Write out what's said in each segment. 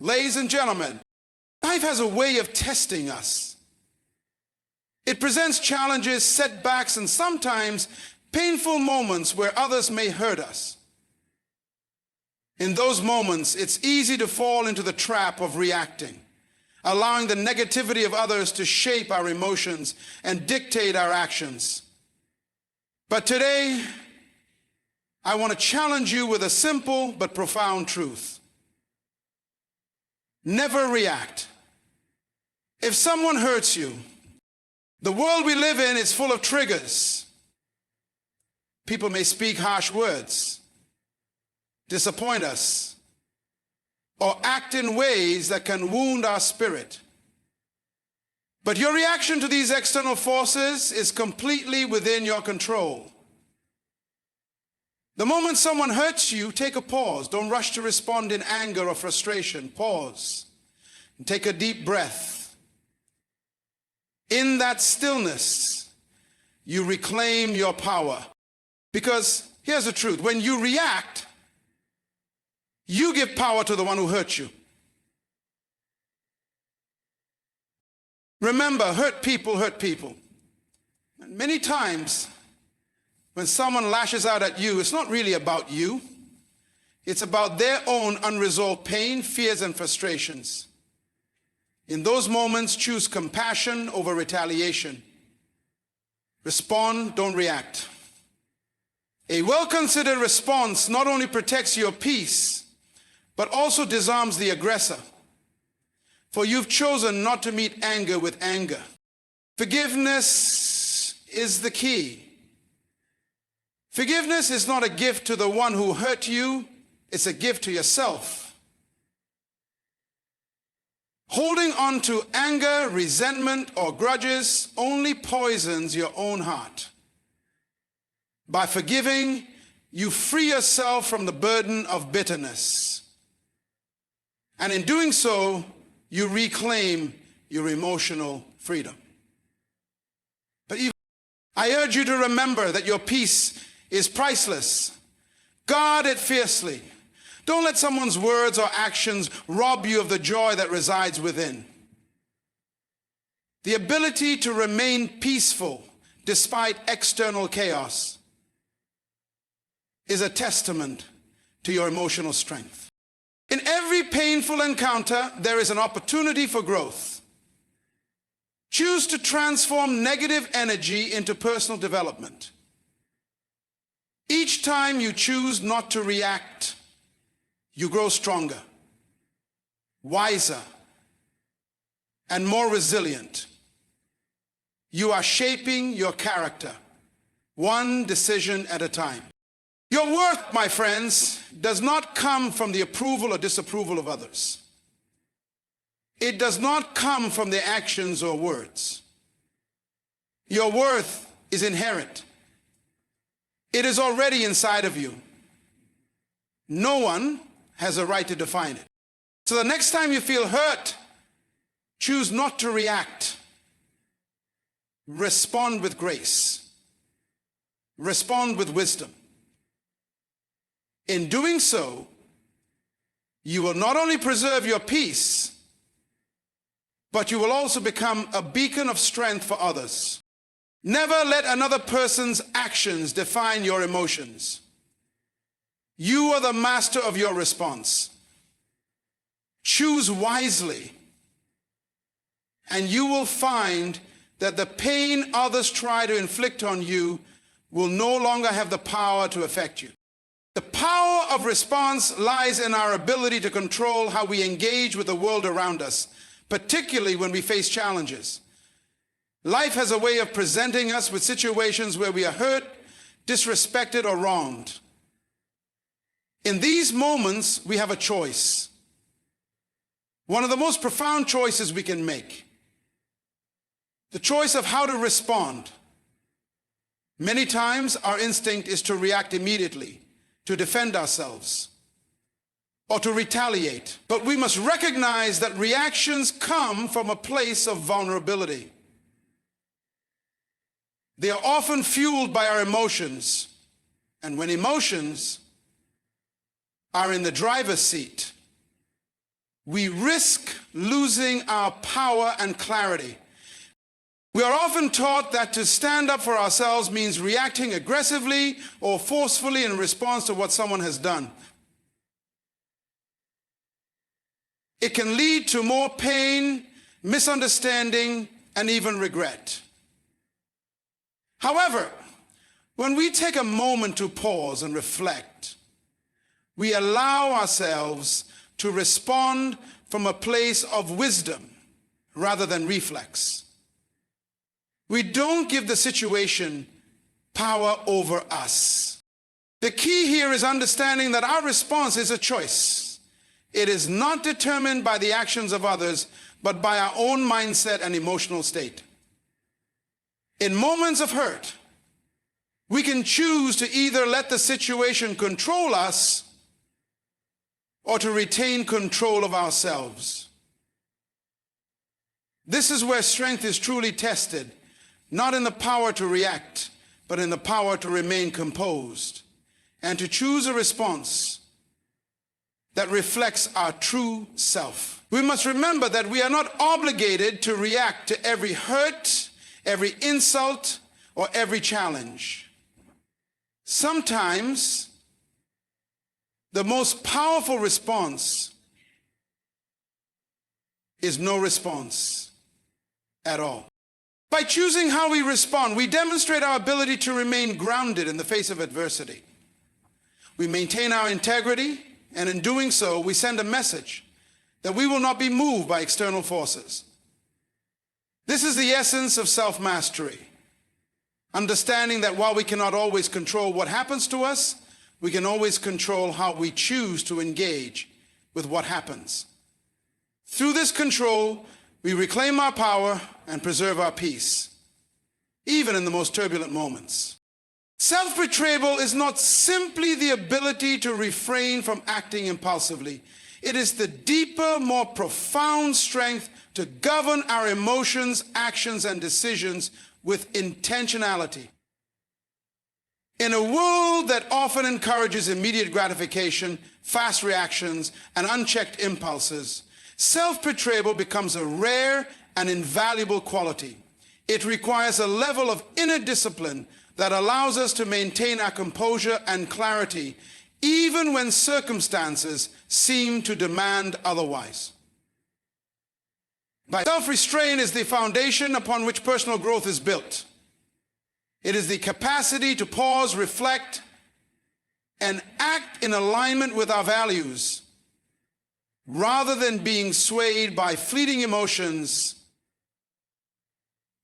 Ladies and gentlemen, life has a way of testing us. It presents challenges, setbacks, and sometimes painful moments where others may hurt us. In those moments, it's easy to fall into the trap of reacting, allowing the negativity of others to shape our emotions and dictate our actions. But today, I want to challenge you with a simple but profound truth. Never react. If someone hurts you, the world we live in is full of triggers. People may speak harsh words, disappoint us, or act in ways that can wound our spirit. But your reaction to these external forces is completely within your control. The moment someone hurts you, take a pause. Don't rush to respond in anger or frustration. Pause and take a deep breath. In that stillness, you reclaim your power. Because here's the truth. When you react, you give power to the one who hurt you. Remember, hurt people hurt people. And many times, when someone lashes out at you, it's not really about you. It's about their own unresolved pain, fears, and frustrations. In those moments, choose compassion over retaliation. Respond, don't react. A well-considered response not only protects your peace, but also disarms the aggressor. For you've chosen not to meet anger with anger. Forgiveness is the key. Forgiveness is not a gift to the one who hurt you, it's a gift to yourself. Holding on to anger, resentment, or grudges only poisons your own heart. By forgiving, you free yourself from the burden of bitterness. And in doing so, you reclaim your emotional freedom. But I urge you to remember that your peace is priceless. Guard it fiercely. Don't let someone's words or actions rob you of the joy that resides within. The ability to remain peaceful despite external chaos is a testament to your emotional strength. In every painful encounter, there is an opportunity for growth. Choose to transform negative energy into personal development. Each time you choose not to react, you grow stronger, wiser, and more resilient. You are shaping your character, one decision at a time. Your worth, my friends, does not come from the approval or disapproval of others. It does not come from their actions or words. Your worth is inherent. It is already inside of you. No one has a right to define it. So the next time you feel hurt, choose not to react. Respond with grace. Respond with wisdom. In doing so, you will not only preserve your peace, but you will also become a beacon of strength for others. Never let another person's actions define your emotions. You are the master of your response. Choose wisely, and you will find that the pain others try to inflict on you will no longer have the power to affect you. The power of response lies in our ability to control how we engage with the world around us, particularly when we face challenges. Life has a way of presenting us with situations where we are hurt, disrespected, or wronged. In these moments, we have a choice. One of the most profound choices we can make. The choice of how to respond. Many times, our instinct is to react immediately, to defend ourselves, or to retaliate. But we must recognize that reactions come from a place of vulnerability. They are often fueled by our emotions, and when emotions are in the driver's seat, we risk losing our power and clarity. We are often taught that to stand up for ourselves means reacting aggressively or forcefully in response to what someone has done. It can lead to more pain, misunderstanding, and even regret. However, when we take a moment to pause and reflect, we allow ourselves to respond from a place of wisdom rather than reflex. We don't give the situation power over us. The key here is understanding that our response is a choice. It is not determined by the actions of others, but by our own mindset and emotional state. In moments of hurt, we can choose to either let the situation control us or to retain control of ourselves. This is where strength is truly tested, not in the power to react, but in the power to remain composed and to choose a response that reflects our true self. We must remember that we are not obligated to react to every hurt, every insult, or every challenge. Sometimes the most powerful response is no response at all. By choosing how we respond, we demonstrate our ability to remain grounded in the face of adversity. We maintain our integrity, and in doing so, we send a message that we will not be moved by external forces. This is the essence of self-mastery. Understanding that while we cannot always control what happens to us, we can always control how we choose to engage with what happens. Through this control, we reclaim our power and preserve our peace, even in the most turbulent moments. Self-betrayal is not simply the ability to refrain from acting impulsively. It is the deeper, more profound strength to govern our emotions, actions, and decisions with intentionality. In a world that often encourages immediate gratification, fast reactions, and unchecked impulses, self-betrayal becomes a rare and invaluable quality. It requires a level of inner discipline that allows us to maintain our composure and clarity, even when circumstances seem to demand otherwise. Self-restraint is the foundation upon which personal growth is built. It is the capacity to pause, reflect, and act in alignment with our values, rather than being swayed by fleeting emotions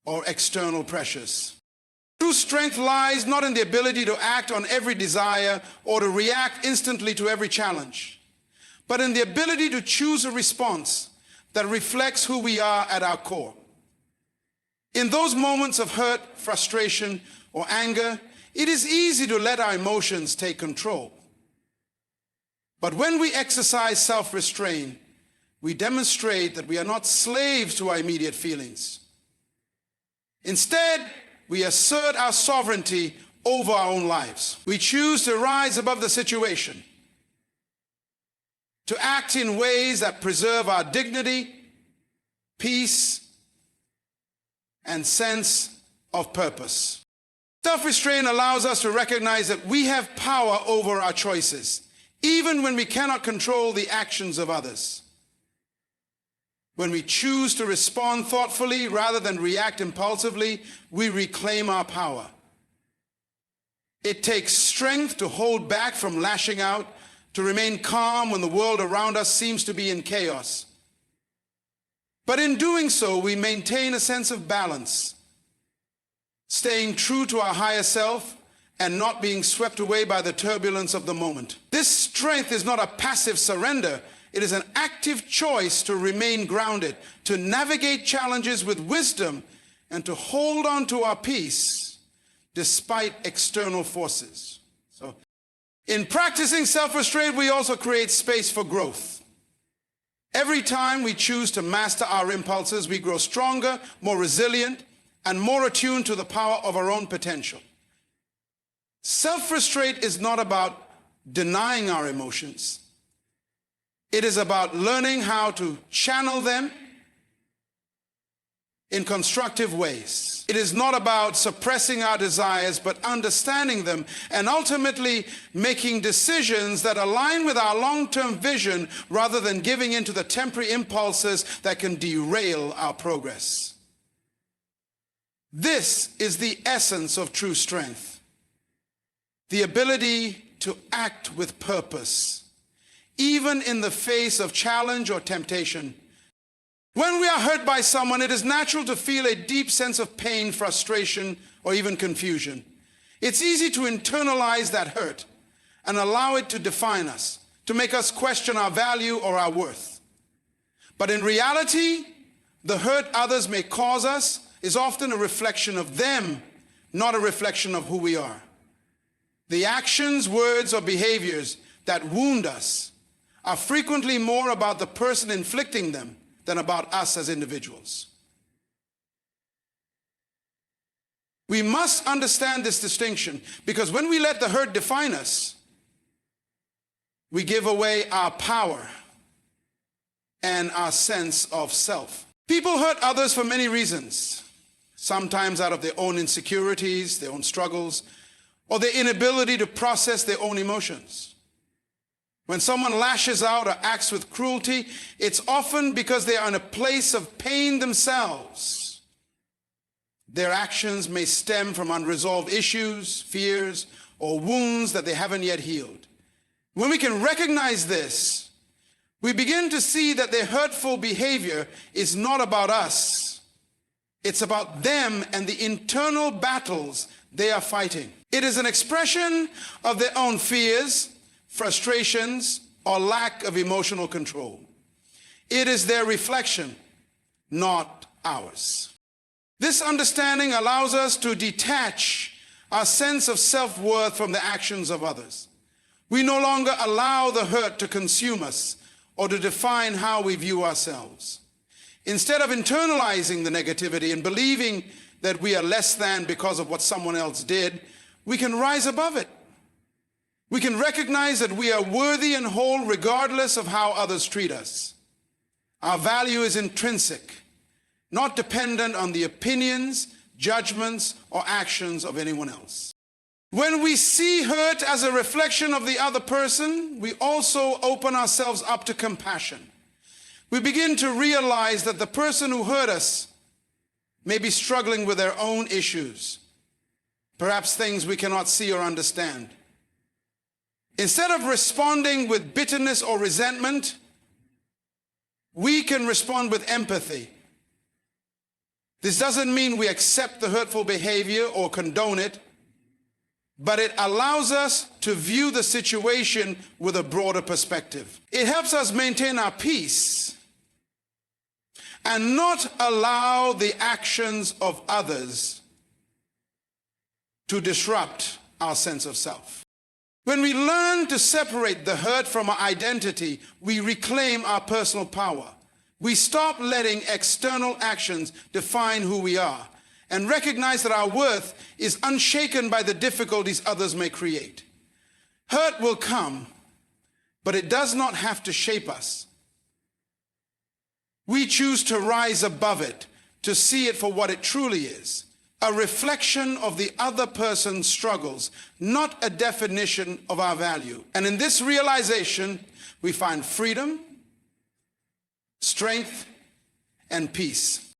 or external pressures. True strength lies not in the ability to act on every desire or to react instantly to every challenge, but in the ability to choose a response that reflects who we are at our core. In those moments of hurt, frustration, or anger, it is easy to let our emotions take control. But when we exercise self-restraint, we demonstrate that we are not slaves to our immediate feelings. Instead, we assert our sovereignty over our own lives. We choose to rise above the situation, to act in ways that preserve our dignity, peace, and sense of purpose. Self-restraint allows us to recognize that we have power over our choices, even when we cannot control the actions of others. When we choose to respond thoughtfully rather than react impulsively, we reclaim our power. It takes strength to hold back from lashing out, to remain calm when the world around us seems to be in chaos. But in doing so, we maintain a sense of balance, staying true to our higher self and not being swept away by the turbulence of the moment. This strength is not a passive surrender. It is an active choice to remain grounded, to navigate challenges with wisdom, and to hold on to our peace despite external forces. So, in practicing self-restraint, we also create space for growth. Every time we choose to master our impulses, we grow stronger, more resilient, and more attuned to the power of our own potential. Self-restraint is not about denying our emotions. It is about learning how to channel them in constructive ways. It is not about suppressing our desires, but understanding them and ultimately making decisions that align with our long-term vision rather than giving in to the temporary impulses that can derail our progress. This is the essence of true strength. The ability to act with purpose, even in the face of challenge or temptation. When we are hurt by someone, it is natural to feel a deep sense of pain, frustration, or even confusion. It's easy to internalize that hurt and allow it to define us, to make us question our value or our worth. But in reality, the hurt others may cause us is often a reflection of them, not a reflection of who we are. The actions, words, or behaviors that wound us are frequently more about the person inflicting them than about us as individuals. We must understand this distinction, because when we let the hurt define us, we give away our power and our sense of self. People hurt others for many reasons, sometimes out of their own insecurities, their own struggles, or their inability to process their own emotions. When someone lashes out or acts with cruelty, it's often because they are in a place of pain themselves. Their actions may stem from unresolved issues, fears, or wounds that they haven't yet healed. When we can recognize this, we begin to see that their hurtful behavior is not about us. It's about them and the internal battles they are fighting. It is an expression of their own fears, frustrations, or lack of emotional control. It is their reflection, not ours. This understanding allows us to detach our sense of self-worth from the actions of others. We no longer allow the hurt to consume us or to define how we view ourselves. Instead of internalizing the negativity and believing that we are less than because of what someone else did, we can rise above it. We can recognize that we are worthy and whole regardless of how others treat us. Our value is intrinsic, not dependent on the opinions, judgments, or actions of anyone else. When we see hurt as a reflection of the other person, we also open ourselves up to compassion. We begin to realize that the person who hurt us may be struggling with their own issues, perhaps things we cannot see or understand. Instead of responding with bitterness or resentment, we can respond with empathy. This doesn't mean we accept the hurtful behavior or condone it, but it allows us to view the situation with a broader perspective. It helps us maintain our peace and not allow the actions of others to disrupt our sense of self. When we learn to separate the hurt from our identity, we reclaim our personal power. We stop letting external actions define who we are and recognize that our worth is unshaken by the difficulties others may create. Hurt will come, but it does not have to shape us. We choose to rise above it, to see it for what it truly is, a reflection of the other person's struggles, not a definition of our value. And in this realization, we find freedom, strength, and peace.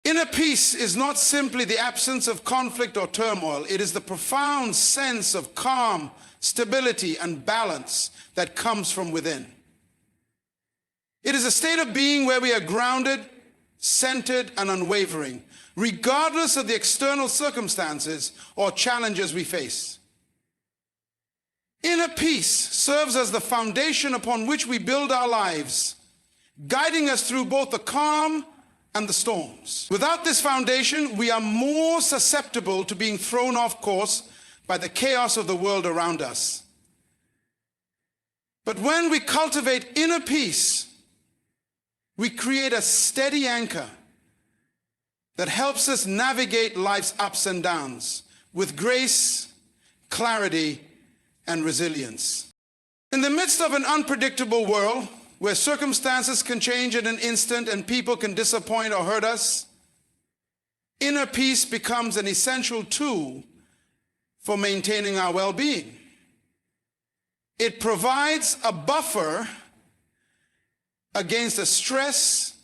Inner peace is not simply the absence of conflict or turmoil. It is the profound sense of calm, stability, and balance that comes from within. It is a state of being where we are grounded, centered, and unwavering, regardless of the external circumstances or challenges we face. Inner peace serves as the foundation upon which we build our lives, guiding us through both the calm and the storms. Without this foundation, we are more susceptible to being thrown off course by the chaos of the world around us. But when we cultivate inner peace, we create a steady anchor that helps us navigate life's ups and downs with grace, clarity, and resilience. In the midst of an unpredictable world, where circumstances can change in an instant and people can disappoint or hurt us, inner peace becomes an essential tool for maintaining our well-being. It provides a buffer against the stress,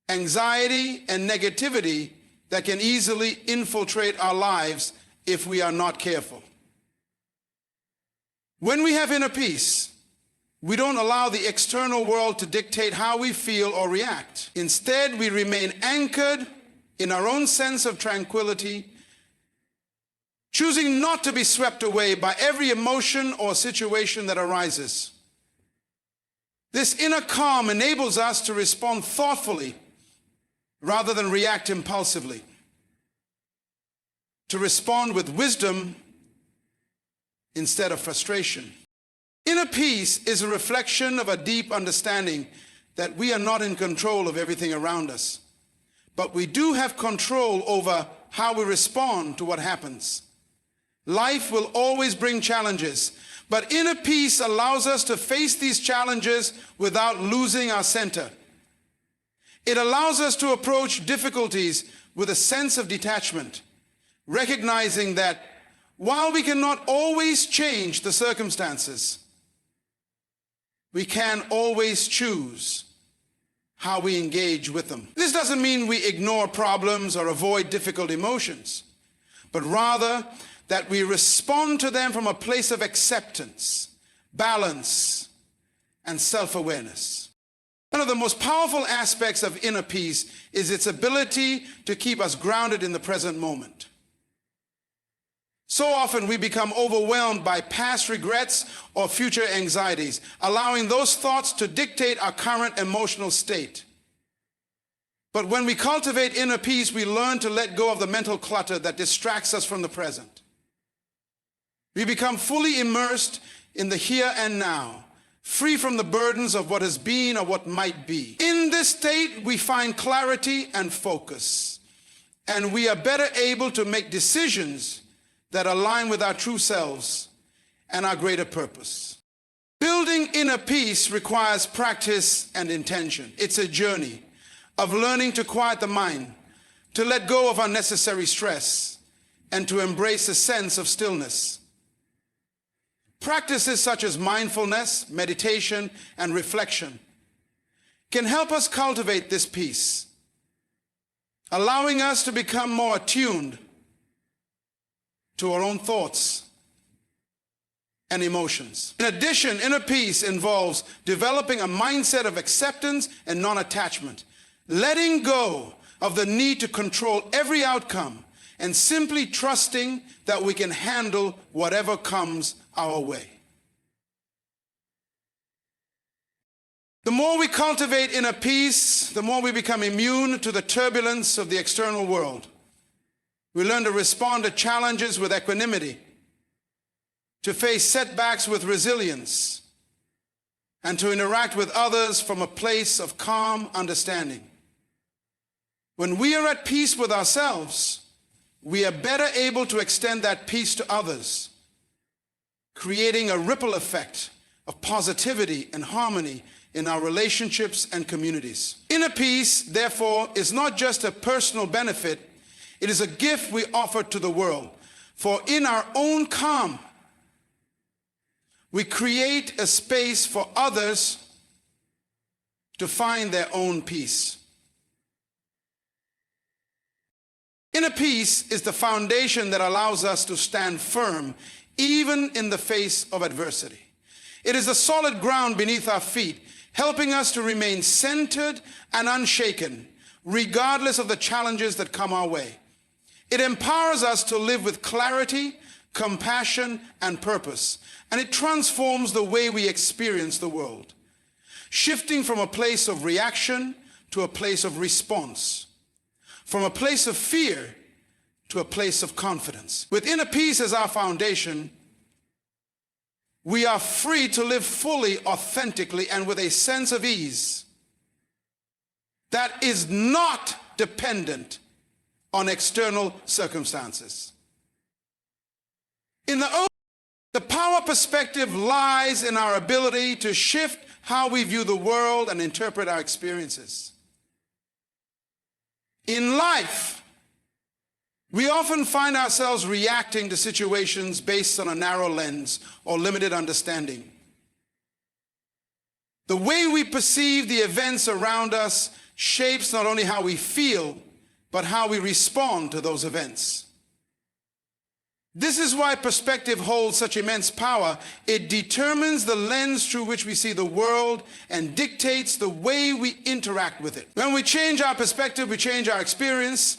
anxiety, and negativity that can easily infiltrate our lives if we are not careful. When we have inner peace, we don't allow the external world to dictate how we feel or react. Instead, we remain anchored in our own sense of tranquility, choosing not to be swept away by every emotion or situation that arises. This inner calm enables us to respond thoughtfully rather than react impulsively, to respond with wisdom instead of frustration. Inner peace is a reflection of a deep understanding that we are not in control of everything around us, but we do have control over how we respond to what happens. Life will always bring challenges, but inner peace allows us to face these challenges without losing our center. It allows us to approach difficulties with a sense of detachment, recognizing that while we cannot always change the circumstances, we can always choose how we engage with them. This doesn't mean we ignore problems or avoid difficult emotions, but rather that we respond to them from a place of acceptance, balance, and self-awareness. One of the most powerful aspects of inner peace is its ability to keep us grounded in the present moment. So often we become overwhelmed by past regrets or future anxieties, allowing those thoughts to dictate our current emotional state. But when we cultivate inner peace, we learn to let go of the mental clutter that distracts us from the present. We become fully immersed in the here and now, free from the burdens of what has been or what might be. In this state, we find clarity and focus, and we are better able to make decisions that align with our true selves and our greater purpose. Building inner peace requires practice and intention. It's a journey of learning to quiet the mind, to let go of unnecessary stress, and to embrace a sense of stillness. Practices such as mindfulness, meditation, and reflection can help us cultivate this peace, allowing us to become more attuned to our own thoughts and emotions. In addition, inner peace involves developing a mindset of acceptance and non-attachment, letting go of the need to control every outcome and simply trusting that we can handle whatever comes our way. The more we cultivate inner peace, the more we become immune to the turbulence of the external world. We learn to respond to challenges with equanimity, to face setbacks with resilience, and to interact with others from a place of calm understanding. When we are at peace with ourselves, we are better able to extend that peace to others, creating a ripple effect of positivity and harmony in our relationships and communities. Inner peace, therefore, is not just a personal benefit, it is a gift we offer to the world. For in our own calm, we create a space for others to find their own peace. Inner peace is the foundation that allows us to stand firm even in the face of adversity. It is the solid ground beneath our feet, helping us to remain centered and unshaken, regardless of the challenges that come our way. It empowers us to live with clarity, compassion, and purpose, and it transforms the way we experience the world, shifting from a place of reaction to a place of response, from a place of fear to a place of confidence. With inner peace as our foundation, we are free to live fully, authentically, and with a sense of ease that is not dependent on external circumstances. In the power perspective lies in our ability to shift how we view the world and interpret our experiences. In life, we often find ourselves reacting to situations based on a narrow lens or limited understanding. The way we perceive the events around us shapes not only how we feel, but how we respond to those events. This is why perspective holds such immense power. It determines the lens through which we see the world and dictates the way we interact with it. When we change our perspective, we change our experience.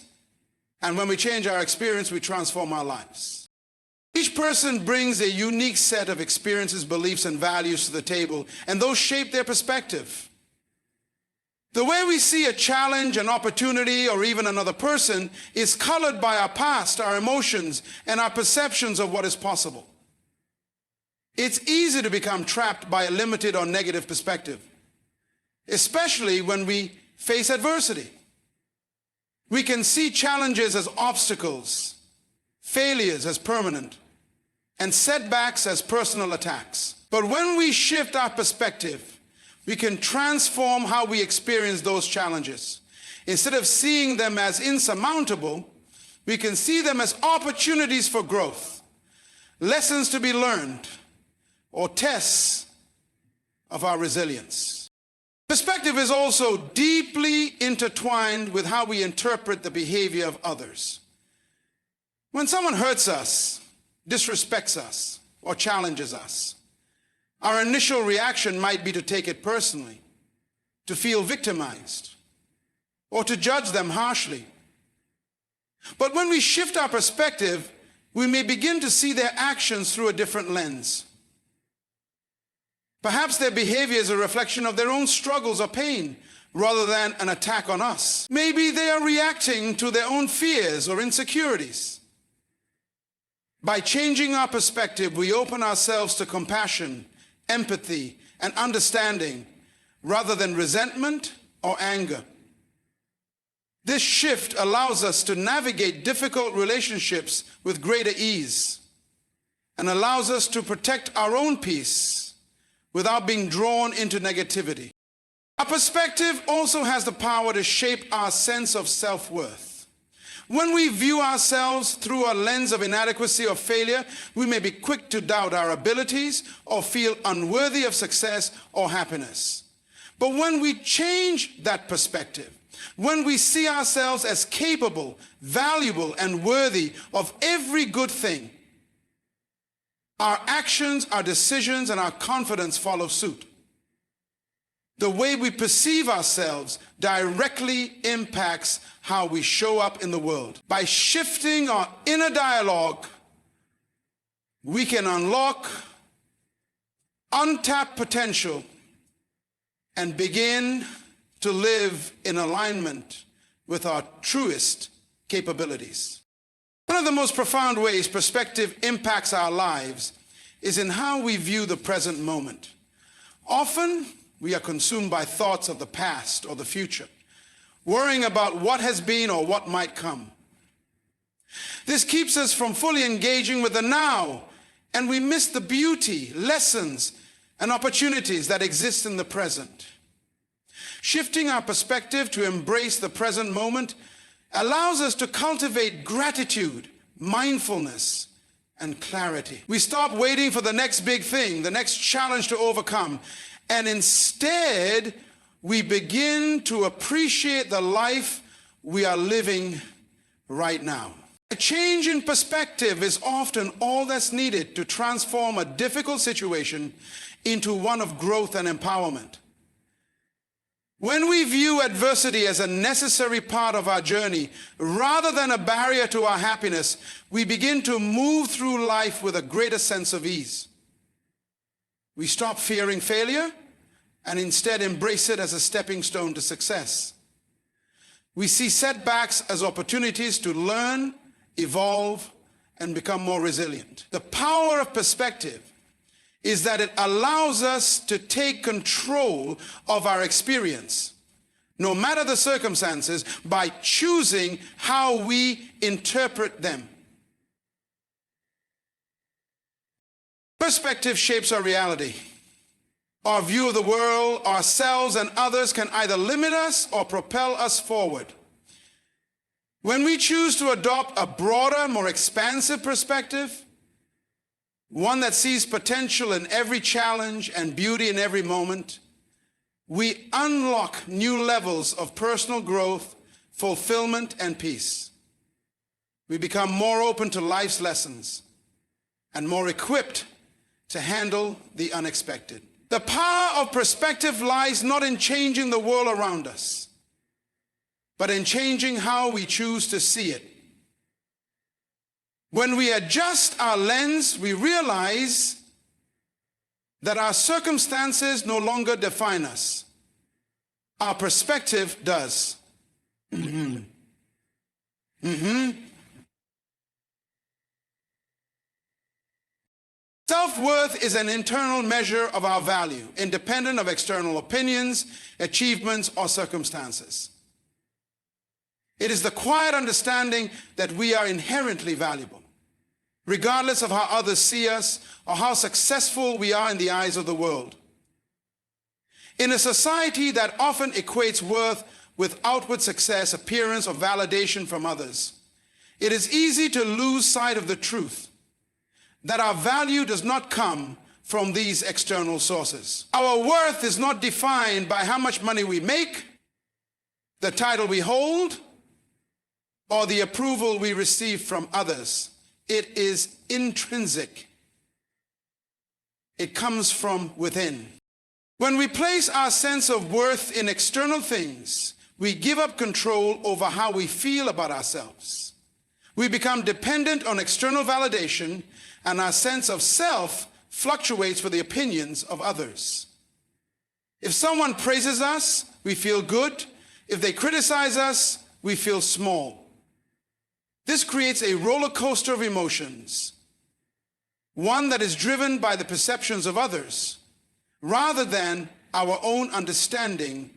And when we change our experience, we transform our lives. Each person brings a unique set of experiences, beliefs, and values to the table, and those shape their perspective. The way we see a challenge, an opportunity, or even another person is colored by our past, our emotions, and our perceptions of what is possible. It's easy to become trapped by a limited or negative perspective, especially when we face adversity. We can see challenges as obstacles, failures as permanent, and setbacks as personal attacks. But when we shift our perspective, we can transform how we experience those challenges. Instead of seeing them as insurmountable, we can see them as opportunities for growth, lessons to be learned, or tests of our resilience. Perspective is also deeply intertwined with how we interpret the behavior of others. When someone hurts us, disrespects us, or challenges us, our initial reaction might be to take it personally, to feel victimized, or to judge them harshly. But when we shift our perspective, we may begin to see their actions through a different lens. Perhaps their behavior is a reflection of their own struggles or pain, rather than an attack on us. Maybe they are reacting to their own fears or insecurities. By changing our perspective, we open ourselves to compassion, empathy, and understanding, rather than resentment or anger. This shift allows us to navigate difficult relationships with greater ease and allows us to protect our own peace without being drawn into negativity. Our perspective also has the power to shape our sense of self-worth. When we view ourselves through a lens of inadequacy or failure, we may be quick to doubt our abilities or feel unworthy of success or happiness. But when we change that perspective, when we see ourselves as capable, valuable, and worthy of every good thing, our actions, our decisions, and our confidence follow suit. The way we perceive ourselves directly impacts how we show up in the world. By shifting our inner dialogue, we can unlock untapped potential and begin to live in alignment with our truest capabilities. One of the most profound ways perspective impacts our lives is in how we view the present moment. Often, we are consumed by thoughts of the past or the future, worrying about what has been or what might come. This keeps us from fully engaging with the now, and we miss the beauty, lessons, and opportunities that exist in the present. Shifting our perspective to embrace the present moment allows us to cultivate gratitude, mindfulness, and clarity. We stop waiting for the next big thing, the next challenge to overcome, and instead, we begin to appreciate the life we are living right now. A change in perspective is often all that's needed to transform a difficult situation into one of growth and empowerment. When we view adversity as a necessary part of our journey, rather than a barrier to our happiness, we begin to move through life with a greater sense of ease. We stop fearing failure and instead embrace it as a stepping stone to success. We see setbacks as opportunities to learn, evolve, and become more resilient. The power of perspective is that it allows us to take control of our experience, no matter the circumstances, by choosing how we interpret them. Perspective shapes our reality. Our view of the world, ourselves, and others can either limit us or propel us forward. When we choose to adopt a broader, more expansive perspective, one that sees potential in every challenge and beauty in every moment, we unlock new levels of personal growth, fulfillment, and peace. We become more open to life's lessons and more equipped to handle the unexpected. The power of perspective lies not in changing the world around us, but in changing how we choose to see it. When we adjust our lens, we realize that our circumstances no longer define us. Our perspective does. Self-worth is an internal measure of our value, independent of external opinions, achievements, or circumstances. It is the quiet understanding that we are inherently valuable, regardless of how others see us or how successful we are in the eyes of the world. In a society that often equates worth with outward success, appearance, or validation from others, it is easy to lose sight of the truth that our value does not come from these external sources. Our worth is not defined by how much money we make, the title we hold, or the approval we receive from others. It is intrinsic. It comes from within. When we place our sense of worth in external things, we give up control over how we feel about ourselves. We become dependent on external validation, and our sense of self fluctuates with the opinions of others. If someone praises us, we feel good. If they criticize us, we feel small. This creates a roller coaster of emotions, one that is driven by the perceptions of others, rather than our own understanding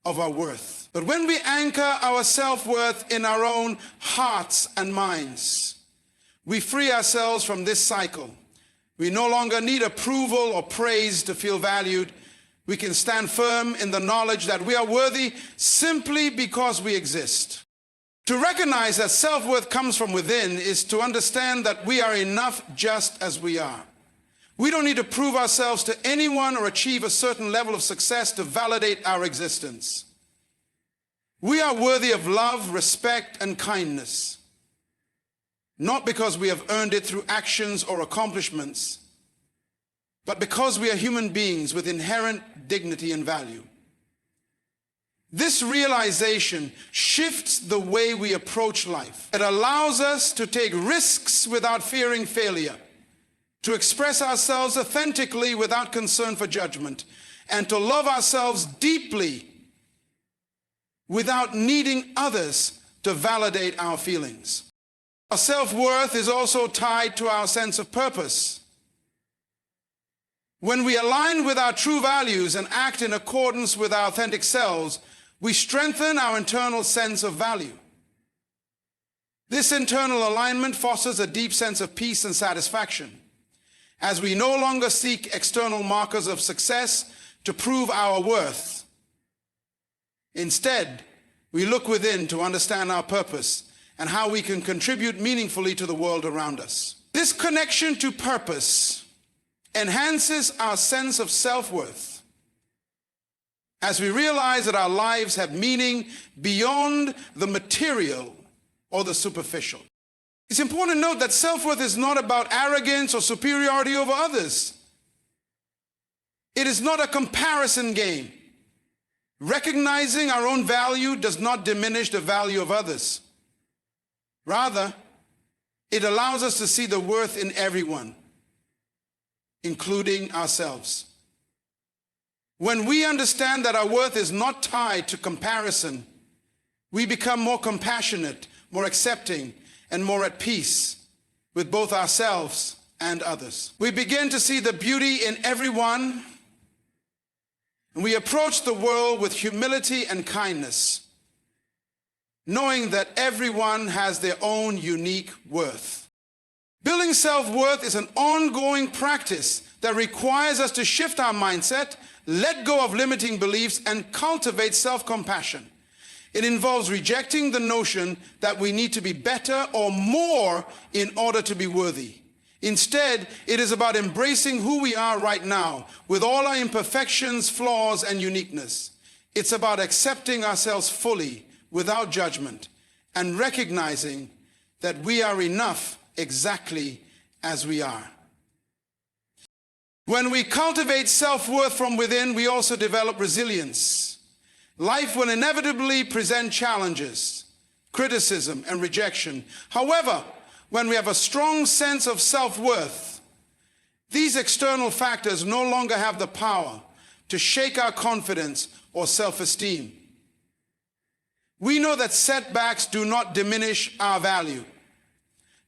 of our worth. But when we anchor our self-worth in our own hearts and minds, we free ourselves from this cycle. We no longer need approval or praise to feel valued. We can stand firm in the knowledge that we are worthy simply because we exist. To recognize that self-worth comes from within is to understand that we are enough just as we are. We don't need to prove ourselves to anyone or achieve a certain level of success to validate our existence. We are worthy of love, respect, and kindness, not because we have earned it through actions or accomplishments, but because we are human beings with inherent dignity and value. This realization shifts the way we approach life. It allows us to take risks without fearing failure, to express ourselves authentically without concern for judgment, and to love ourselves deeply without needing others to validate our feelings. Our self-worth is also tied to our sense of purpose. When we align with our true values and act in accordance with our authentic selves, we strengthen our internal sense of value. This internal alignment fosters a deep sense of peace and satisfaction, as we no longer seek external markers of success to prove our worth. Instead, we look within to understand our purpose and how we can contribute meaningfully to the world around us. This connection to purpose enhances our sense of self-worth as we realize that our lives have meaning beyond the material or the superficial. It's important to note that self-worth is not about arrogance or superiority over others. It is not a comparison game. Recognizing our own value does not diminish the value of others. Rather, it allows us to see the worth in everyone, including ourselves. When we understand that our worth is not tied to comparison, we become more compassionate, more accepting, and more at peace with both ourselves and others. We begin to see the beauty in everyone, and we approach the world with humility and kindness, knowing that everyone has their own unique worth. Building self-worth is an ongoing practice that requires us to shift our mindset, let go of limiting beliefs, and cultivate self-compassion. It involves rejecting the notion that we need to be better or more in order to be worthy. Instead, it is about embracing who we are right now, with all our imperfections, flaws, and uniqueness. It's about accepting ourselves fully, without judgment, and recognizing that we are enough exactly as we are. When we cultivate self-worth from within, we also develop resilience. Life will inevitably present challenges, criticism, and rejection. However, when we have a strong sense of self-worth, these external factors no longer have the power to shake our confidence or self-esteem. We know that setbacks do not diminish our value.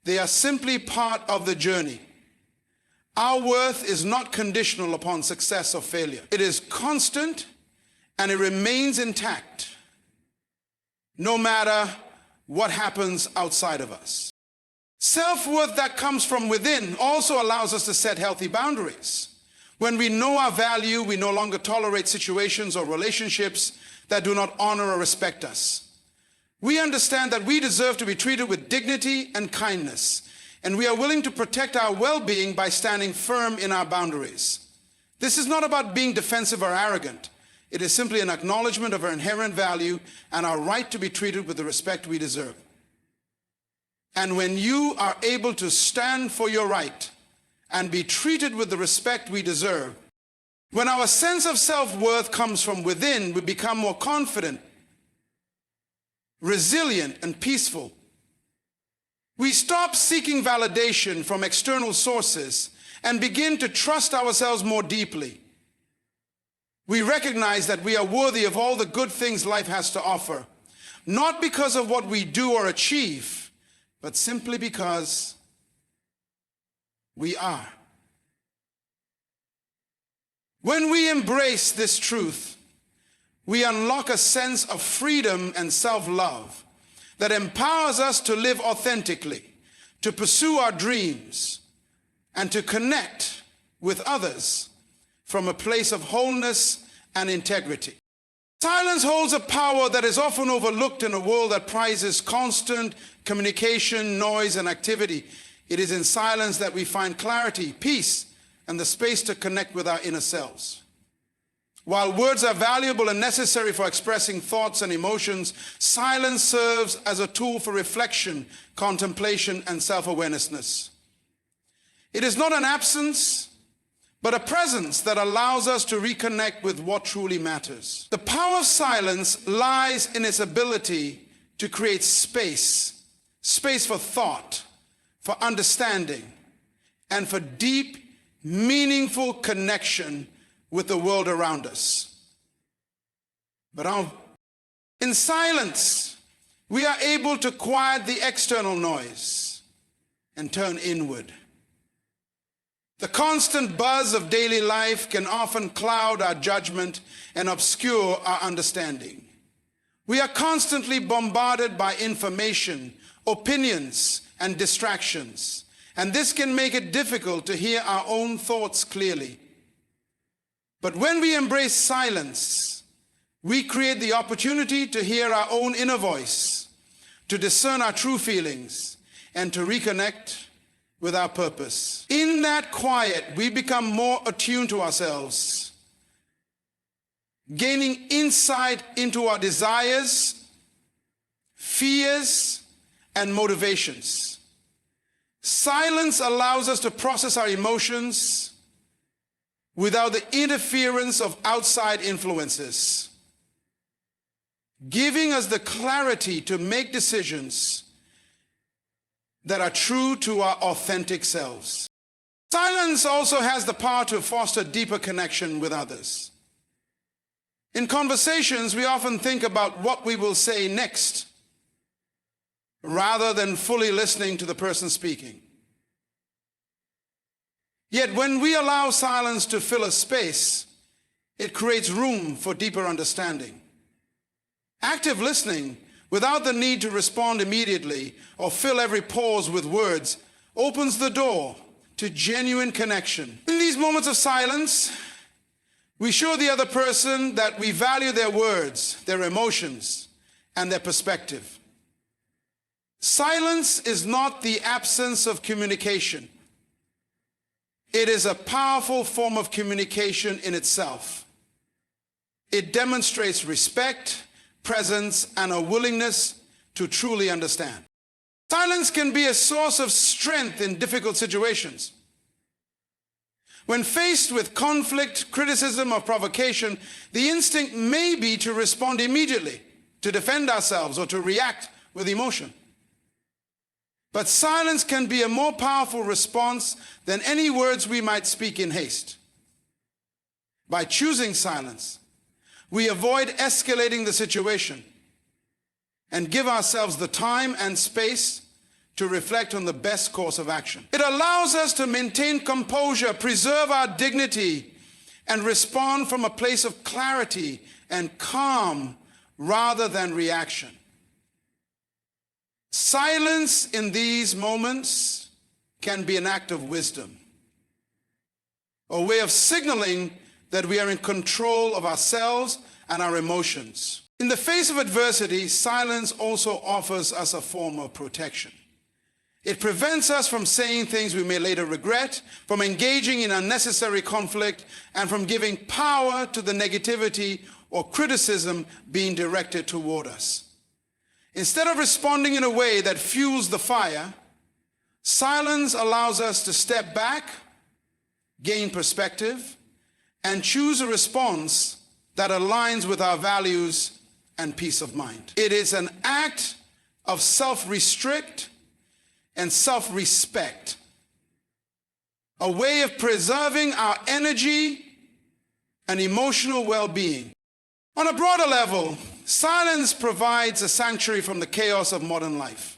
They are simply part of the journey. Our worth is not conditional upon success or failure. It is constant and it remains intact, no matter what happens outside of us. Self-worth that comes from within also allows us to set healthy boundaries. When we know our value, we no longer tolerate situations or relationships that do not honor or respect us. We understand that we deserve to be treated with dignity and kindness, and we are willing to protect our well-being by standing firm in our boundaries. This is not about being defensive or arrogant. It is simply an acknowledgement of our inherent value and our right to be treated with the respect we deserve. And when you are able to stand for your right and be treated with the respect we deserve, when our sense of self-worth comes from within, we become more confident, resilient, and peaceful. We stop seeking validation from external sources and begin to trust ourselves more deeply. We recognize that we are worthy of all the good things life has to offer, not because of what we do or achieve, but simply because we are. When we embrace this truth, we unlock a sense of freedom and self-love that empowers us to live authentically, to pursue our dreams, and to connect with others from a place of wholeness and integrity. Silence holds a power that is often overlooked in a world that prizes constant communication, noise, and activity. It is in silence that we find clarity, peace, and the space to connect with our inner selves. While words are valuable and necessary for expressing thoughts and emotions, silence serves as a tool for reflection, contemplation, and self-awareness. It is not an absence, but a presence that allows us to reconnect with what truly matters. The power of silence lies in its ability to create space for thought, for understanding, and for deep, meaningful connection with the world around us. But in silence, we are able to quiet the external noise and turn inward. The constant buzz of daily life can often cloud our judgment and obscure our understanding. We are constantly bombarded by information, opinions, and distractions, and this can make it difficult to hear our own thoughts clearly. But when we embrace silence, we create the opportunity to hear our own inner voice, to discern our true feelings, and to reconnect with our purpose. In that quiet, we become more attuned to ourselves, gaining insight into our desires, fears, and motivations. Silence allows us to process our emotions without the interference of outside influences, giving us the clarity to make decisions that are true to our authentic selves. Silence also has the power to foster deeper connection with others. In conversations, we often think about what we will say next, rather than fully listening to the person speaking. Yet when we allow silence to fill a space, it creates room for deeper understanding. Active listening, without the need to respond immediately or fill every pause with words, opens the door to genuine connection. In these moments of silence, we show the other person that we value their words, their emotions, and their perspective. Silence is not the absence of communication. It is a powerful form of communication in itself. It demonstrates respect, presence, and a willingness to truly understand. Silence can be a source of strength in difficult situations. When faced with conflict, criticism, or provocation, the instinct may be to respond immediately, to defend ourselves, or to react with emotion. But silence can be a more powerful response than any words we might speak in haste. By choosing silence, we avoid escalating the situation and give ourselves the time and space to reflect on the best course of action. It allows us to maintain composure, preserve our dignity, and respond from a place of clarity and calm rather than reaction. Silence in these moments can be an act of wisdom, a way of signaling that we are in control of ourselves and our emotions. In the face of adversity, silence also offers us a form of protection. It prevents us from saying things we may later regret, from engaging in unnecessary conflict, and from giving power to the negativity or criticism being directed toward us. Instead of responding in a way that fuels the fire, silence allows us to step back, gain perspective, and choose a response that aligns with our values and peace of mind. It is an act of self-restrict and self-respect, a way of preserving our energy and emotional well-being. On a broader level, silence provides a sanctuary from the chaos of modern life.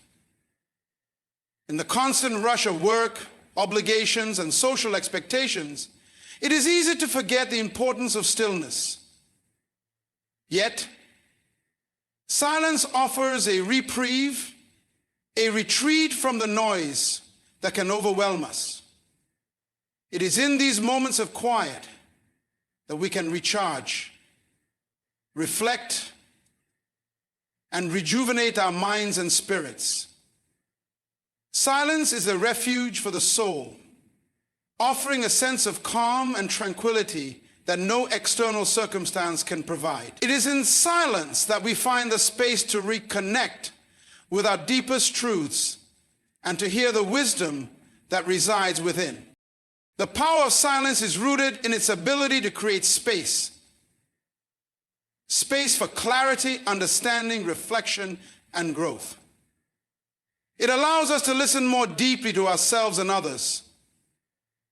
In the constant rush of work, obligations, and social expectations, it is easy to forget the importance of stillness. Yet, silence offers a reprieve, a retreat from the noise that can overwhelm us. It is in these moments of quiet that we can recharge, reflect, and rejuvenate our minds and spirits. Silence is a refuge for the soul, offering a sense of calm and tranquility that no external circumstance can provide. It is in silence that we find the space to reconnect with our deepest truths and to hear the wisdom that resides within. The power of silence is rooted in its ability to create space. Space for clarity, understanding, reflection, and growth. It allows us to listen more deeply to ourselves and others,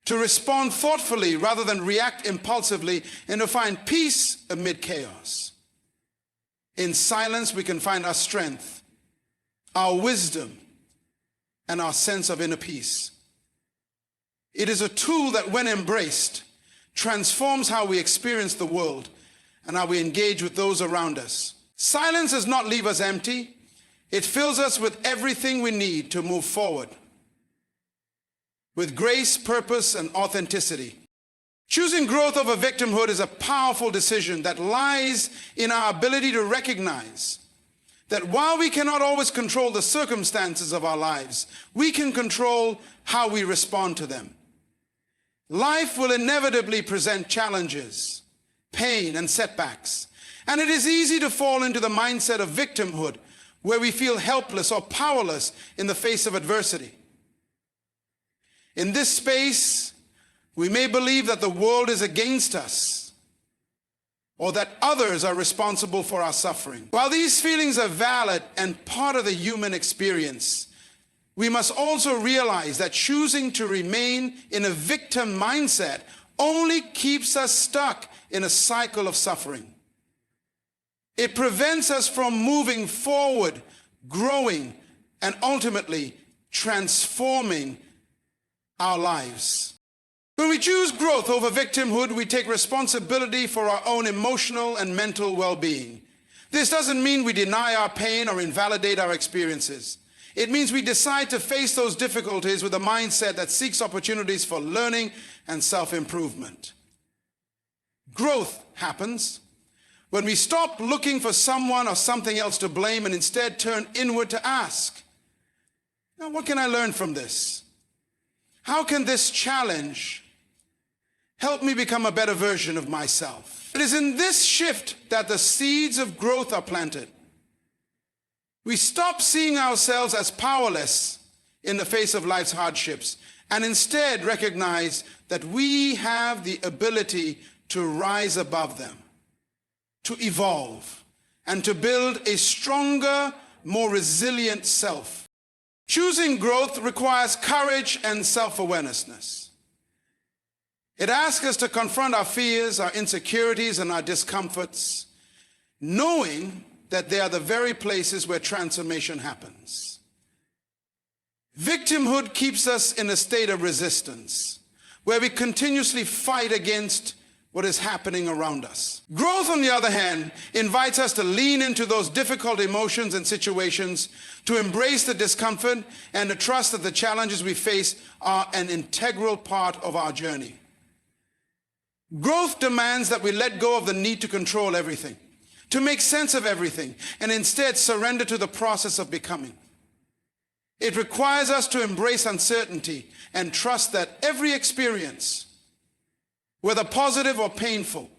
to respond thoughtfully rather than react impulsively, and to find peace amid chaos. In silence, we can find our strength, our wisdom, and our sense of inner peace. It is a tool that, when embraced, transforms how we experience the world and how we engage with those around us. Silence does not leave us empty. It fills us with everything we need to move forward, with grace, purpose, and authenticity. Choosing growth over victimhood is a powerful decision that lies in our ability to recognize that while we cannot always control the circumstances of our lives, we can control how we respond to them. Life will inevitably present challenges, pain, and setbacks, and it is easy to fall into the mindset of victimhood, where we feel helpless or powerless in the face of adversity. In this space, we may believe that the world is against us or that others are responsible for our suffering. While these feelings are valid and part of the human experience, we must also realize that choosing to remain in a victim mindset only keeps us stuck in a cycle of suffering. It prevents us from moving forward, growing, and ultimately transforming our lives. When we choose growth over victimhood, we take responsibility for our own emotional and mental well-being. This doesn't mean we deny our pain or invalidate our experiences. It means we decide to face those difficulties with a mindset that seeks opportunities for learning and self-improvement. Growth happens when we stop looking for someone or something else to blame and instead turn inward to ask, now, what can I learn from this? How can this challenge help me become a better version of myself? It is in this shift that the seeds of growth are planted. We stop seeing ourselves as powerless in the face of life's hardships and instead recognize that we have the ability to rise above them, to evolve, and to build a stronger, more resilient self. Choosing growth requires courage and self-awareness. It asks us to confront our fears, our insecurities, and our discomforts, knowing that they are the very places where transformation happens. Victimhood keeps us in a state of resistance, where we continuously fight against what is happening around us. Growth, on the other hand, invites us to lean into those difficult emotions and situations, to embrace the discomfort, and to trust that the challenges we face are an integral part of our journey. Growth demands that we let go of the need to control everything, to make sense of everything, and instead surrender to the process of becoming. It requires us to embrace uncertainty and trust that every experience, whether positive or painful,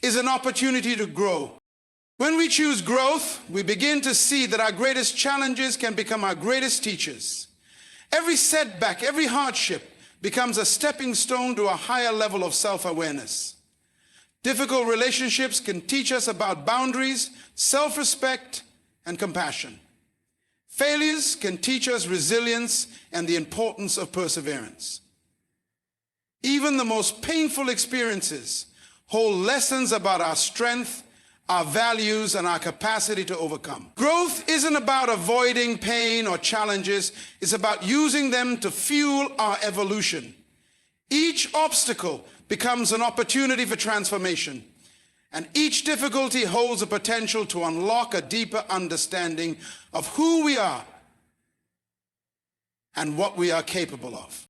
is an opportunity to grow. When we choose growth, we begin to see that our greatest challenges can become our greatest teachers. Every setback, every hardship becomes a stepping stone to a higher level of self-awareness. Difficult relationships can teach us about boundaries, self-respect, and compassion. Failures can teach us resilience and the importance of perseverance. Even the most painful experiences hold lessons about our strength, our values, and our capacity to overcome. Growth isn't about avoiding pain or challenges. It's about using them to fuel our evolution. Each obstacle becomes an opportunity for transformation, and each difficulty holds the potential to unlock a deeper understanding of who we are and what we are capable of.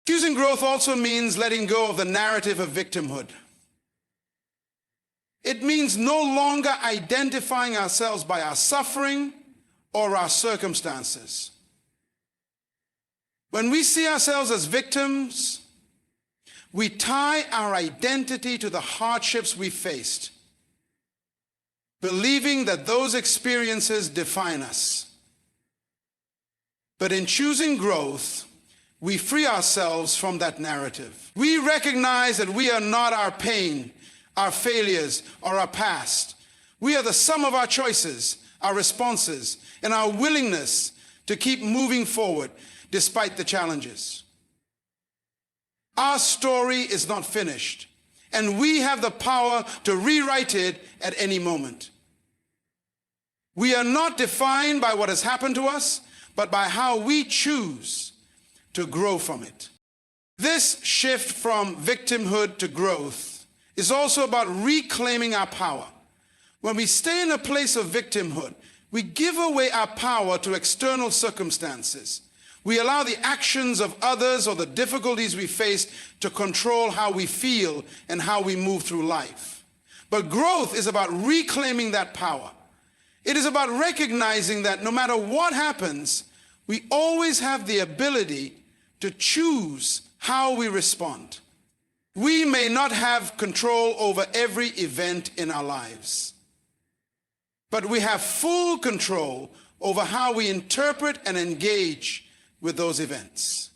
Choosing growth also means letting go of the narrative of victimhood. It means no longer identifying ourselves by our suffering or our circumstances. When we see ourselves as victims, we tie our identity to the hardships we faced, believing that those experiences define us. But in choosing growth, we free ourselves from that narrative. We recognize that we are not our pain, our failures, or our past. We are the sum of our choices, our responses, and our willingness to keep moving forward despite the challenges. Our story is not finished, and we have the power to rewrite it at any moment. We are not defined by what has happened to us, but by how we choose to grow from it. This shift from victimhood to growth is also about reclaiming our power. When we stay in a place of victimhood, we give away our power to external circumstances. We allow the actions of others or the difficulties we face to control how we feel and how we move through life. But growth is about reclaiming that power. It is about recognizing that no matter what happens, we always have the ability to choose how we respond. We may not have control over every event in our lives, but we have full control over how we interpret and engage with those events.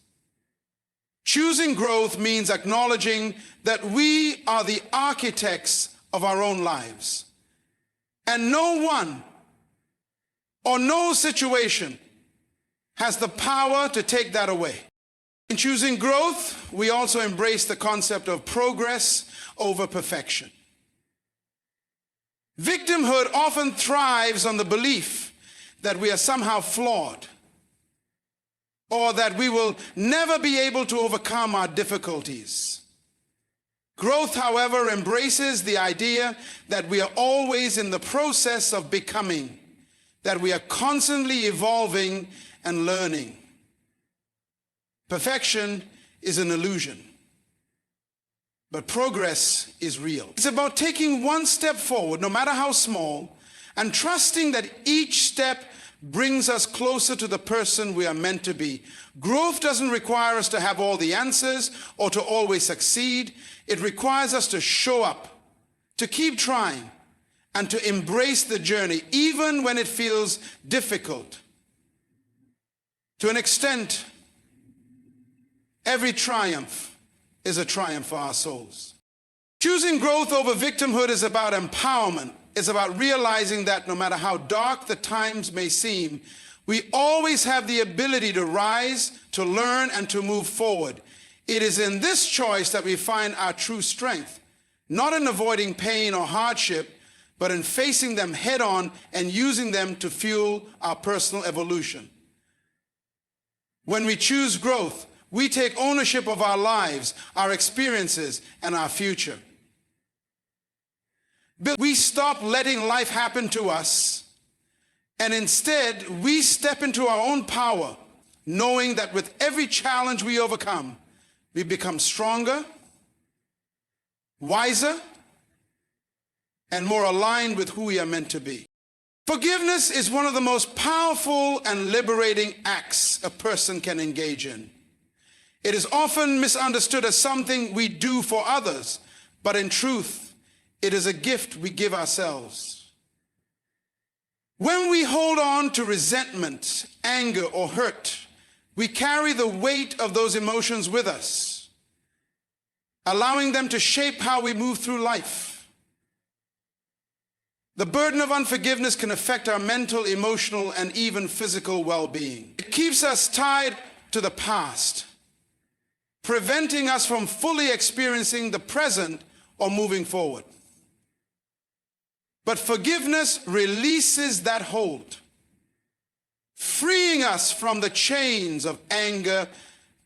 Choosing growth means acknowledging that we are the architects of our own lives, and no one or no situation has the power to take that away. In choosing growth, we also embrace the concept of progress over perfection. Victimhood often thrives on the belief that we are somehow flawed, or that we will never be able to overcome our difficulties. Growth, however, embraces the idea that we are always in the process of becoming, that we are constantly evolving and learning. Perfection is an illusion, but progress is real. It's about taking one step forward, no matter how small, and trusting that each step brings us closer to the person we are meant to be. Growth doesn't require us to have all the answers or to always succeed. It requires us to show up, to keep trying, and to embrace the journey, even when it feels difficult. To an extent, every triumph is a triumph for our souls. Choosing growth over victimhood is about empowerment. It's about realizing that no matter how dark the times may seem, we always have the ability to rise, to learn, and to move forward. It is in this choice that we find our true strength, not in avoiding pain or hardship, but in facing them head on and using them to fuel our personal evolution. When we choose growth, we take ownership of our lives, our experiences, and our future. We stop letting life happen to us, and instead we step into our own power, knowing that with every challenge we overcome, we become stronger, wiser, and more aligned with who we are meant to be. Forgiveness is one of the most powerful and liberating acts a person can engage in. It is often misunderstood as something we do for others, but in truth, it is a gift we give ourselves. When we hold on to resentment, anger, or hurt, we carry the weight of those emotions with us, allowing them to shape how we move through life. The burden of unforgiveness can affect our mental, emotional, and even physical well-being. It keeps us tied to the past, preventing us from fully experiencing the present or moving forward. But forgiveness releases that hold, freeing us from the chains of anger,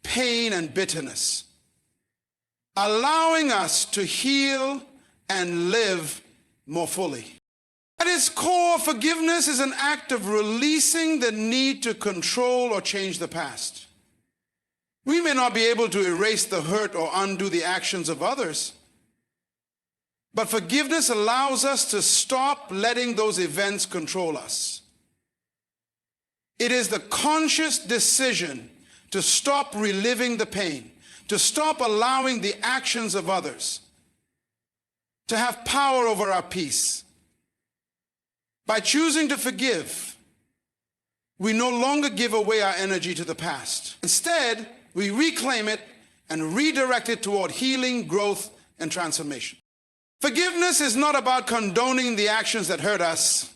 pain, and bitterness, allowing us to heal and live more fully. At its core, forgiveness is an act of releasing the need to control or change the past. We may not be able to erase the hurt or undo the actions of others, but forgiveness allows us to stop letting those events control us. It is the conscious decision to stop reliving the pain, to stop allowing the actions of others to have power over our peace. By choosing to forgive, we no longer give away our energy to the past. Instead, we reclaim it and redirect it toward healing, growth, and transformation. Forgiveness is not about condoning the actions that hurt us.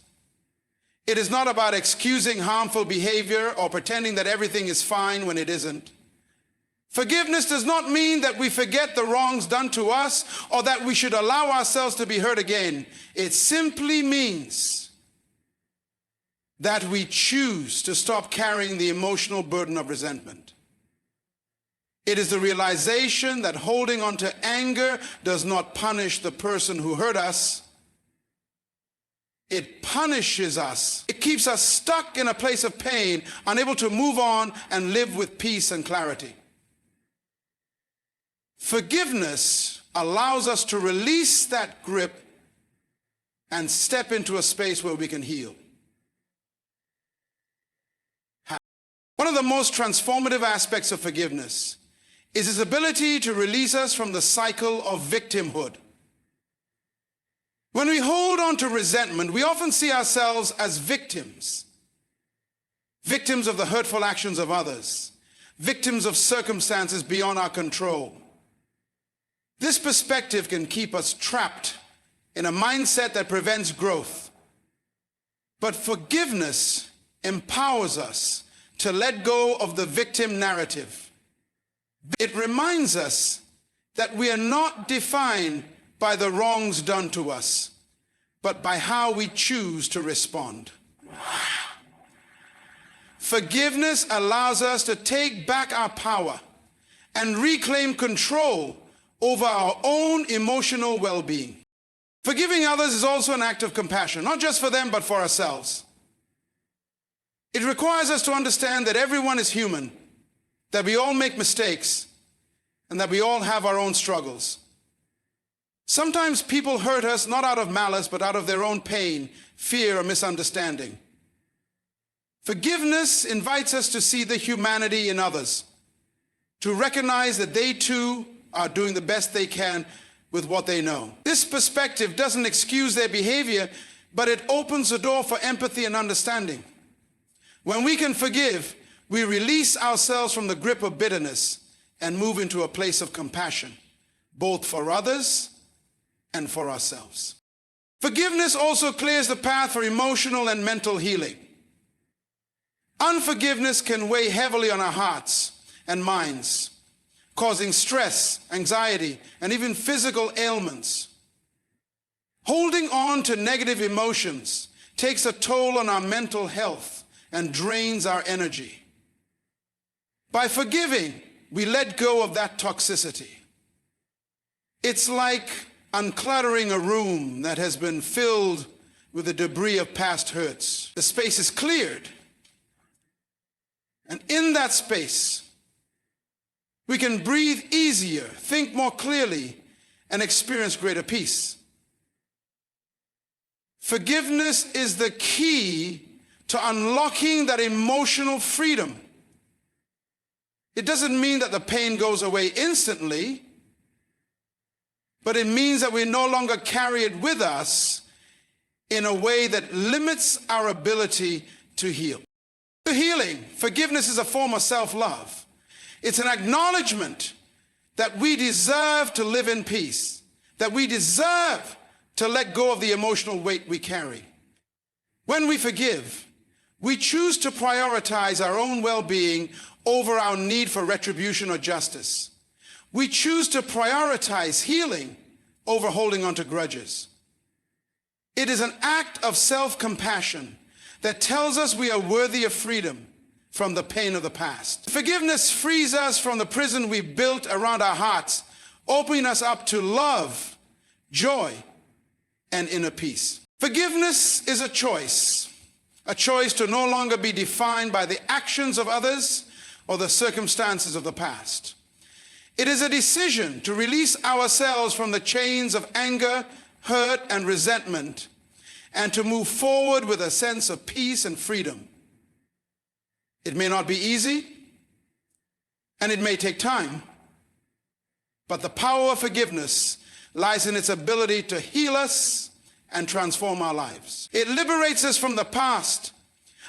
It is not about excusing harmful behavior or pretending that everything is fine when it isn't. Forgiveness does not mean that we forget the wrongs done to us or that we should allow ourselves to be hurt again. It simply means that we choose to stop carrying the emotional burden of resentment. It is the realization that holding on to anger does not punish the person who hurt us. It punishes us. It keeps us stuck in a place of pain, unable to move on and live with peace and clarity. Forgiveness allows us to release that grip and step into a space where we can heal. One of the most transformative aspects of forgiveness is its ability to release us from the cycle of victimhood. When we hold on to resentment, we often see ourselves as victims. Victims of the hurtful actions of others. Victims of circumstances beyond our control. This perspective can keep us trapped in a mindset that prevents growth. But forgiveness empowers us to let go of the victim narrative. It reminds us that we are not defined by the wrongs done to us, but by how we choose to respond. Forgiveness allows us to take back our power and reclaim control over our own emotional well-being. Forgiving others is also an act of compassion, not just for them, but for ourselves. It requires us to understand that everyone is human, that we all make mistakes, and that we all have our own struggles. Sometimes people hurt us not out of malice, but out of their own pain, fear, or misunderstanding. Forgiveness invites us to see the humanity in others, to recognize that they too are doing the best they can with what they know. This perspective doesn't excuse their behavior, but it opens the door for empathy and understanding. When we can forgive, we release ourselves from the grip of bitterness and move into a place of compassion, both for others and for ourselves. Forgiveness also clears the path for emotional and mental healing. Unforgiveness can weigh heavily on our hearts and minds, causing stress, anxiety, and even physical ailments. Holding on to negative emotions takes a toll on our mental health and drains our energy. By forgiving, we let go of that toxicity. It's like uncluttering a room that has been filled with the debris of past hurts. The space is cleared. And in that space, we can breathe easier, think more clearly, and experience greater peace. Forgiveness is the key to unlocking that emotional freedom. It doesn't mean that the pain goes away instantly, but it means that we no longer carry it with us in a way that limits our ability to heal. The healing, forgiveness is a form of self-love. It's an acknowledgement that we deserve to live in peace, that we deserve to let go of the emotional weight we carry. When we forgive, we choose to prioritize our own well-being over our need for retribution or justice. We choose to prioritize healing over holding on to grudges. It is an act of self-compassion that tells us we are worthy of freedom from the pain of the past. Forgiveness frees us from the prison we built around our hearts, opening us up to love, joy, and inner peace. Forgiveness is a choice to no longer be defined by the actions of others or the circumstances of the past. It is a decision to release ourselves from the chains of anger, hurt, and resentment, and to move forward with a sense of peace and freedom. It may not be easy, and it may take time, but the power of forgiveness lies in its ability to heal us and transform our lives. It liberates us from the past,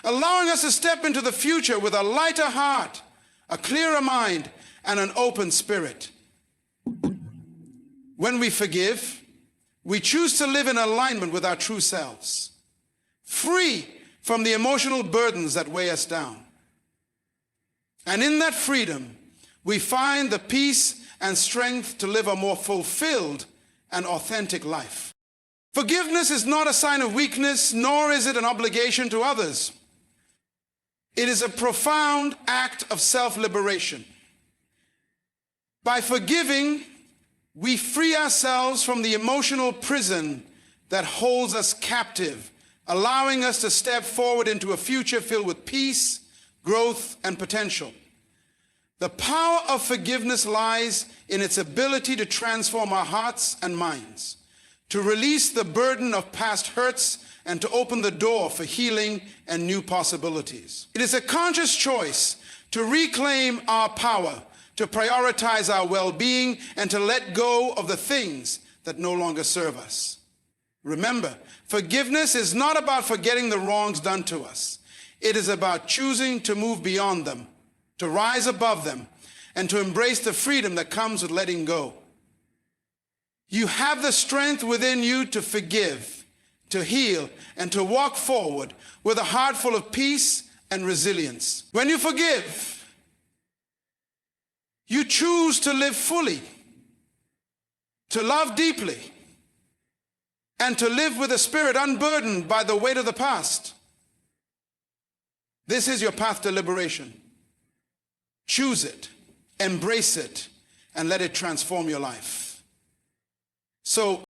allowing us to step into the future with a lighter heart, a clearer mind, and an open spirit. When we forgive, we choose to live in alignment with our true selves, free from the emotional burdens that weigh us down. And in that freedom, we find the peace and strength to live a more fulfilled and authentic life. Forgiveness is not a sign of weakness, nor is it an obligation to others. It is a profound act of self-liberation. By forgiving, we free ourselves from the emotional prison that holds us captive, allowing us to step forward into a future filled with peace, growth, and potential. The power of forgiveness lies in its ability to transform our hearts and minds, to release the burden of past hurts, and to open the door for healing and new possibilities. It is a conscious choice to reclaim our power, to prioritize our well-being, and to let go of the things that no longer serve us. Remember, forgiveness is not about forgetting the wrongs done to us. It is about choosing to move beyond them, to rise above them, and to embrace the freedom that comes with letting go. You have the strength within you to forgive, to heal, and to walk forward with a heart full of peace and resilience. When you forgive, you choose to live fully, to love deeply, and to live with a spirit unburdened by the weight of the past. This is your path to liberation. Choose it, embrace it, and let it transform your life. So